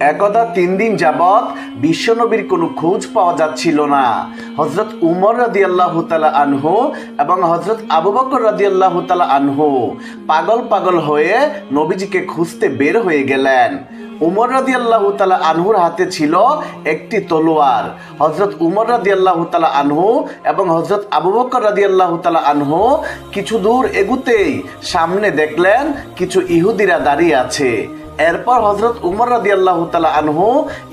একদা 3 দিন যাবৎ বিশ্বনবীর কোনো খোঁজ পাওয়া যাচ্ছিল না। হযরত উমর রাদিয়াল্লাহু তাআলা আনহু এবং হযরত আবু বকর রাদিয়াল্লাহু তাআলা আনহু পাগল পাগল হয়ে নবীজিকে খুঁজতে বের হয়ে গেলেন। উমর রাদিয়াল্লাহু তাআলা আনহুর হাতে ছিল একটি তলোয়ার। হযরত উমর রাদিয়াল্লাহু তাআলা আনহু এবং হযরত আবু বকর রাদিয়াল্লাহু তাআলা আনহু কিছু দূর এগুতেই সামনে দেখলেন কিছু ইহুদিরা দাঁড়িয়ে আছে। এরপর হযরত উমর রাদিয়াল্লাহু তাআলা আনহু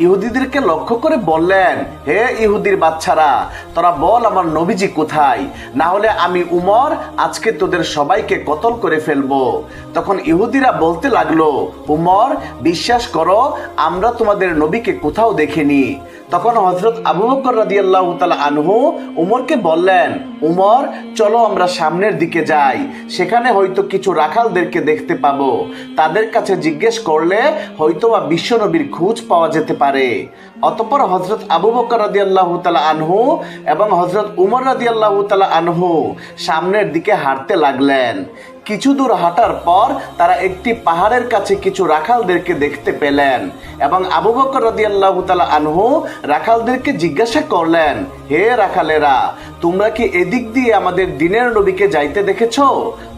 ইহুদিদেরকে লক্ষ্য করে বললেন, হে ইহুদির বাচ্চারা, তোরা বল আমার নবীজি কোথায়, না হলে আমি উমর আজকে তোদের সবাইকে কতল করে ফেলবো। তখন ইহুদিরা বলতে লাগলো, উমর বিশ্বাস করো, আমরা তোমাদের নবীকে কোথাও দেখিনি। তখন হযরত আবু বকর রাদিয়াল্লাহু তাআলা আনহু উমরকে বললেন, উমর চলো আমরা সামনের দিকে যাই, সেখানে হয়তো কিছু রাখালদেরকে দেখতে পাবো, তাদের কাছে জিজ্ঞেস করলে হয়তোবা বিশ্বনবীর খোঁজ পাওয়া যেতে পারে। অতঃপর হযরত আবু বকর রাদিয়াল্লাহু তাআলা আনহু এবং হযরত উমর রাদিয়াল্লাহু তাআলা আনহু সামনের দিকে হাঁটতে লাগলেন। কিছু দূর হাঁটার পর তারা একটি পাহাড়ের কাছে কিছু রাখালদেরকে দেখতে পেলেন এবং আবু বকর রাদিয়াল্লাহু তাআলা আনহু রাখালদেরকে জিজ্ঞাসা করলেন, হে রাখালেরা, তোমরা কি এদিক দিয়ে আমাদের দ্বীনের নবীকে যাইতে দেখেছো?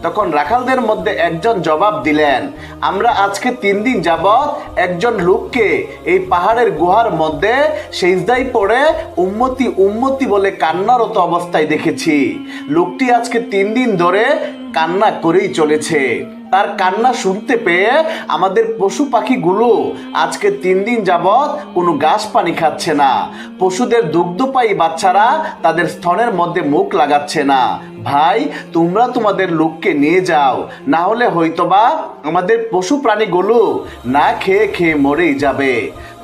তখন রাখালদের মধ্যে একজন জবাব দিলেন, আমরা আজকে 3 দিন যাবৎ একজন লোককে এই পাহাড়ের গুহার মধ্যে সিজদায় পড়ে উম্মতি উম্মতি বলে কান্নারত অবস্থায় দেখেছি। লোকটি আজকে 3 দিন ধরে কান্না করেই চলেছে। তার কান্না শুনতে পেয়ে আমাদের পশু পাখিগুলো আজকে 3 দিন যাবৎ কোনো ঘাস পানি খাচ্ছে না। পশুদের দুগ্ধপায়ী বাচ্চারা তাদের স্তনের মধ্যে মুখ লাগাচ্ছে না। ভাই, তোমরা তোমাদের লোককে নিয়ে যাও, না হলে হয়তোবা আমাদের পশু প্রাণীগুলো না খেয়ে খেয়ে মরেই যাবে।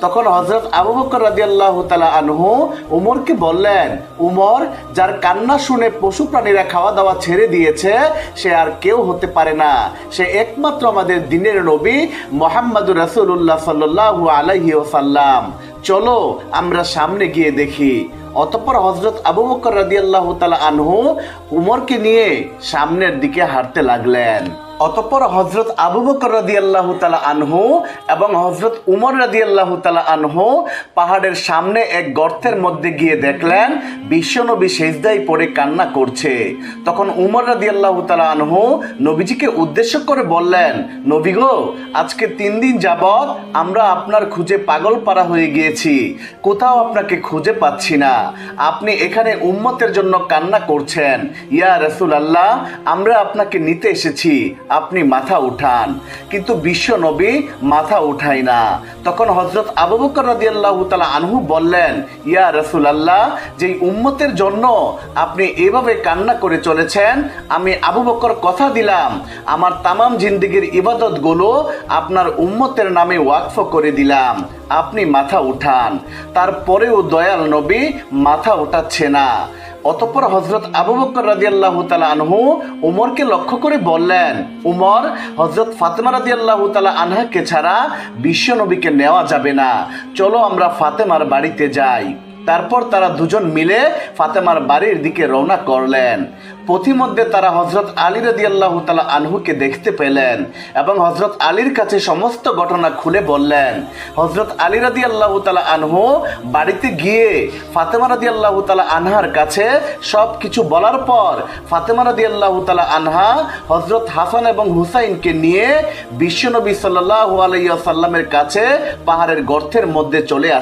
তখন হযরত আবু বকর রাদিয়াল্লাহু তাআলা আনহু উমরকে বললেন, উমর, যার কান্না শুনে পশু প্রাণীরা খাওয়া দাওয়া ছেড়ে দিয়েছে সে আর কেউ হতে পারে না, সে একমাত্র আমাদের দ্বীনের নবী মুহাম্মদুর রাসূলুল্লাহ সাল্লাল্লাহু আলাইহি ওয়াসাল্লাম। চলো আমরা সামনে গিয়ে দেখি। অতঃপর হযরত আবু বকর রাদিয়াল্লাহু তাআলা আনহু উমরকে নিয়ে সামনের দিকে হাঁটতে লাগলেন। অতঃপর হযরত আবু বকর রাদিয়াল্লাহু তাআলা আনহু এবং হযরত উমর রাদিয়াল্লাহু তাআলা আনহু পাহাড়ের সামনে এক গর্তের মধ্যে গিয়ে দেখলেন বিশ্বনবী সিজদায় পড়ে কান্না করছে। তখন উমর রাদিয়াল্লাহু তাআলা আনহু নবীজিকে উদ্দেশ্য করে বললেন, নবী গো, আজকে 3 দিন যাবৎ আমরা আপনার খুঁজে পাগল পারা হয়ে গিয়েছি, কোথাও আপনাকে খুঁজে পাচ্ছি না। আপনি এখানে উম্মতের জন্য কান্না করছেন। ইয়া রাসূলুল্লাহ, আমরা আপনাকে নিতে এসেছি, আপনি মাথা উঠান। কিন্তু বিশ্ব নবী মাথা উঠায় না। তখন হযরত আবু বকর রাদিয়াল্লাহু তাআলা আনহু বললেন, ইয়া রাসূলুল্লাহ, যেই উম্মতের জন্য আপনি এভাবে কান্না করে চলেছেন, আমি আবু বকর কথা দিলাম আমার তামাম জিন্দেগীর ইবাদতগুলো আপনার উম্মতের নামে ওয়াকফ করে দিলাম, আপনি মাথা উঠান। তারপরেও দয়াল নবী মাথা উঠাচ্ছে না। অতঃপর হযরত আবু বকর রাদিয়াল্লাহু তাআলা আনহু উমরকে লক্ষ্য করে বললেন, উমর, হযরত ফাতেমা রাদিয়াল্লাহু তাআলা আনহাকে ছাড়া বিশ্ব নবীকে নেওয়া যাবে না, চলো আমরা ফাতেমার বাড়িতে যাই। তারপর তারা দুজন মিলে ফাতেমার বাড়ির দিকে রওনা করলেন। পথিমধ্যে তারা হযরত আলী রাদিয়াল্লাহু তাআলা আনহুকে দেখতে পেলেন এবং হযরত আলীর কাছে সমস্ত ঘটনা খুলে বললেন। হযরত আলী রাদিয়াল্লাহু তাআলা আনহু বাড়িতে গিয়ে ফাতেমা রাদিয়াল্লাহু তাআলা আনহার কাছে সব কিছু বলার পর ফাতেমা রাদিয়াল্লাহু তাআলা আনহা হযরত হাসান এবং হুসাইনকে নিয়ে বিশ্বনবী সাল্লাল্লাহু আলাইহি ওয়াসাল্লামের কাছে পাহাড়ের গর্তের মধ্যে চলে আসেন।